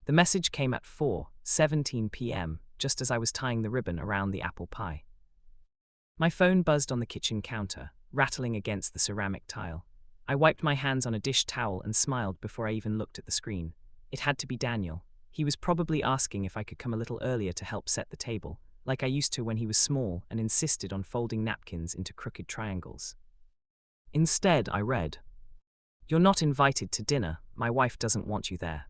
The message came at 4:17 p.m., just as I was tying the ribbon around the apple pie. My phone buzzed on the kitchen counter, rattling against the ceramic tile. I wiped my hands on a dish towel and smiled before I even looked at the screen. It had to be Daniel. He was probably asking if I could come a little earlier to help set the table, like I used to when he was small and insisted on folding napkins into crooked triangles. Instead, I read, "You're not invited to dinner. My wife doesn't want you there."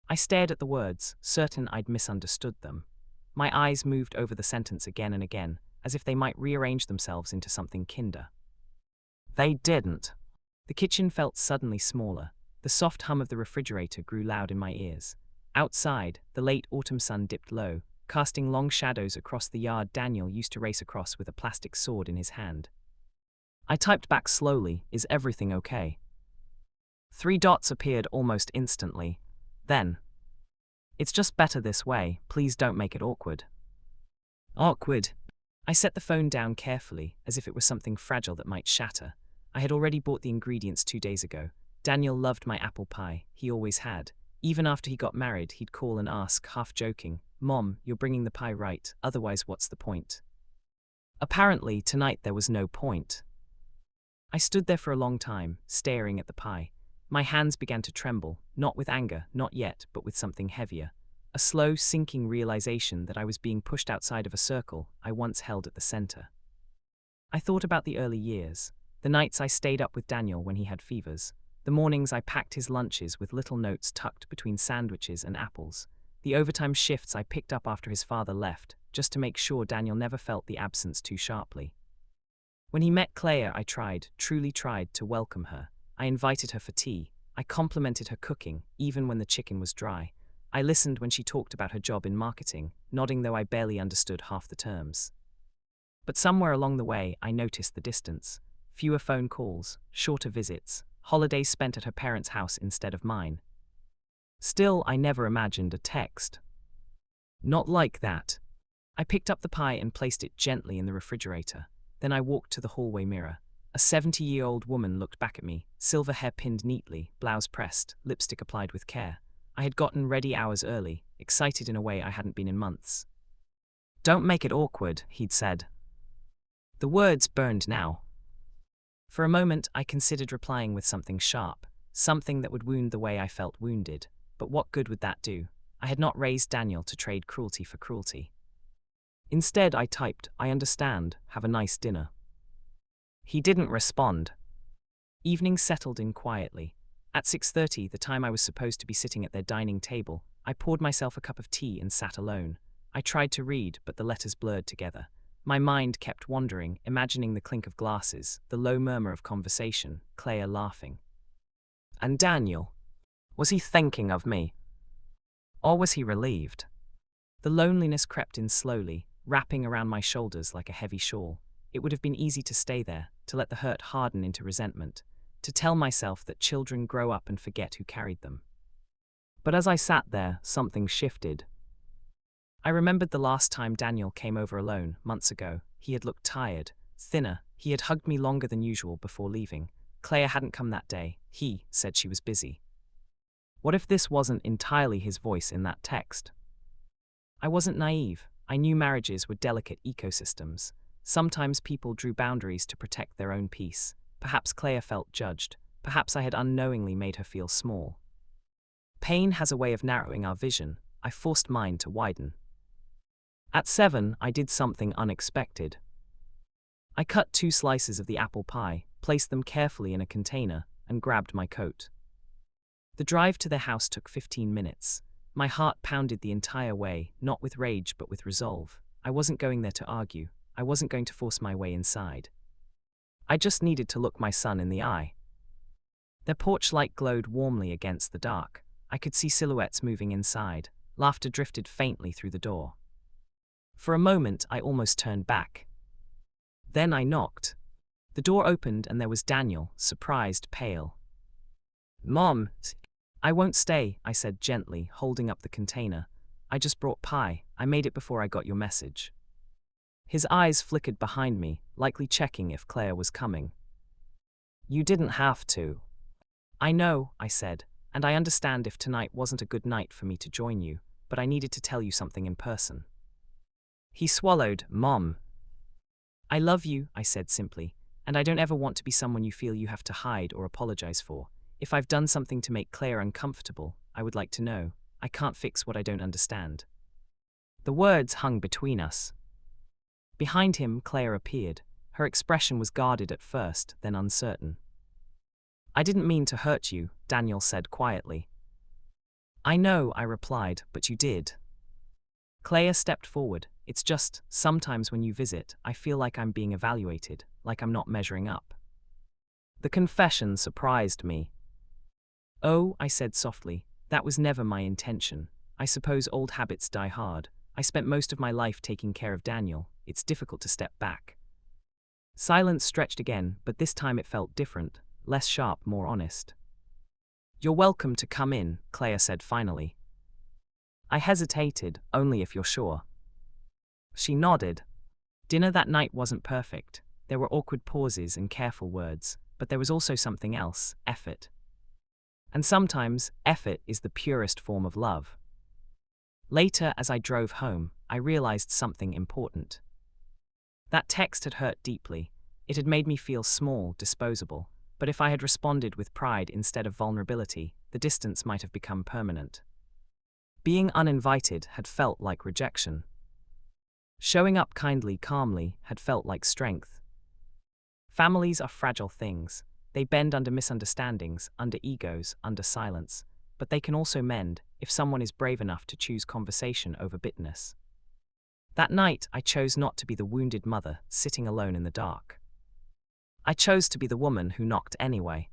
I stared at the words, certain I'd misunderstood them. My eyes moved over the sentence again and again, as if they might rearrange themselves into something kinder. They didn't. The kitchen felt suddenly smaller. The soft hum of the refrigerator grew loud in my ears. Outside, the late autumn sun dipped low, casting long shadows across the yard Daniel used to race across with a plastic sword in his hand. I typed back slowly, "Is everything okay?" 3 dots appeared almost instantly. Then, "It's just better this way, please don't make it awkward." Awkward. I set the phone down carefully, as if it was something fragile that might shatter. I had already bought the ingredients 2 days ago. Daniel loved my apple pie, he always had. Even after he got married, he'd call and ask, half joking, "Mom, you're bringing the pie right, otherwise what's the point?" Apparently, tonight there was no point. I stood there for a long time, staring at the pie. My hands began to tremble, not with anger, not yet, but with something heavier. A slow, sinking realization that I was being pushed outside of a circle I once held at the center. I thought about the early years, the nights I stayed up with Daniel when he had fevers, the mornings I packed his lunches with little notes tucked between sandwiches and apples, the overtime shifts I picked up after his father left, just to make sure Daniel never felt the absence too sharply. When he met Claire, I truly tried to welcome her. I invited her for tea. I complimented her cooking, even when the chicken was dry. I listened when she talked about her job in marketing, nodding though I barely understood half the terms. But somewhere along the way, I noticed the distance. Fewer phone calls, shorter visits, holidays spent at her parents' house instead of mine. Still, I never imagined a text. Not like that. I picked up the pie and placed it gently in the refrigerator. Then I walked to the hallway mirror. A 70-year-old woman looked back at me, silver hair pinned neatly, blouse pressed, lipstick applied with care. I had gotten ready hours early, excited in a way I hadn't been in months. "Don't make it awkward," he'd said. The words burned now. For a moment, I considered replying with something sharp, something that would wound the way I felt wounded. But what good would that do? I had not raised Daniel to trade cruelty for cruelty. Instead, I typed, "I understand, have a nice dinner." He didn't respond. Evening settled in quietly. At 6:30, the time I was supposed to be sitting at their dining table, I poured myself a cup of tea and sat alone. I tried to read, but the letters blurred together. My mind kept wandering, imagining the clink of glasses, the low murmur of conversation, Claire laughing. And Daniel? Was he thinking of me? Or was he relieved? The loneliness crept in slowly, wrapping around my shoulders like a heavy shawl. It would have been easy to stay there, to let the hurt harden into resentment, to tell myself that children grow up and forget who carried them. But as I sat there, something shifted. I remembered the last time Daniel came over alone, months ago. He had looked tired, thinner. He had hugged me longer than usual before leaving. Claire hadn't come that day. He said she was busy. What if this wasn't entirely his voice in that text? I wasn't naive. I knew marriages were delicate ecosystems. Sometimes people drew boundaries to protect their own peace. Perhaps Claire felt judged. Perhaps I had unknowingly made her feel small. Pain has a way of narrowing our vision. I forced mine to widen. At 7, I did something unexpected. I cut 2 slices of the apple pie, placed them carefully in a container, and grabbed my coat. The drive to their house took 15 minutes. My heart pounded the entire way, not with rage but with resolve. I wasn't going there to argue. I wasn't going to force my way inside. I just needed to look my son in the eye. Their porch light glowed warmly against the dark. I could see silhouettes moving inside. Laughter drifted faintly through the door. For a moment, I almost turned back. Then I knocked. The door opened and there was Daniel, surprised, pale. "Mom, I won't stay," I said gently, holding up the container. "I just brought pie. I made it before I got your message." His eyes flickered behind me, likely checking if Claire was coming. "You didn't have to." "I know," I said. And I understand if tonight wasn't a good night for me to join you, but I needed to tell you something in person. He swallowed. Mom. I love you, I said simply, and I don't ever want to be someone you feel you have to hide or apologize for. If I've done something to make Claire uncomfortable, I would like to know. I can't fix what I don't understand. The words hung between us. Behind him, Claire appeared. Her expression was guarded at first, then uncertain. I didn't mean to hurt you, Daniel said quietly. I know, I replied, but you did. Claire stepped forward. It's just, sometimes when you visit, I feel like I'm being evaluated, like I'm not measuring up. The confession surprised me. Oh, I said softly, that was never my intention. I suppose old habits die hard. I spent most of my life taking care of Daniel. It's difficult to step back. Silence stretched again, but this time it felt different, less sharp, more honest. You're welcome to come in, Claire said finally. I hesitated, only if you're sure. She nodded. Dinner that night wasn't perfect. There were awkward pauses and careful words, but there was also something else, effort. And sometimes, effort is the purest form of love. Later, as I drove home, I realized something important. That text had hurt deeply. It had made me feel small, disposable, but if I had responded with pride instead of vulnerability, the distance might have become permanent. Being uninvited had felt like rejection. Showing up kindly, calmly, had felt like strength. Families are fragile things. They bend under misunderstandings, under egos, under silence, but they can also mend if someone is brave enough to choose conversation over bitterness. That night, I chose not to be the wounded mother sitting alone in the dark. I chose to be the woman who knocked anyway.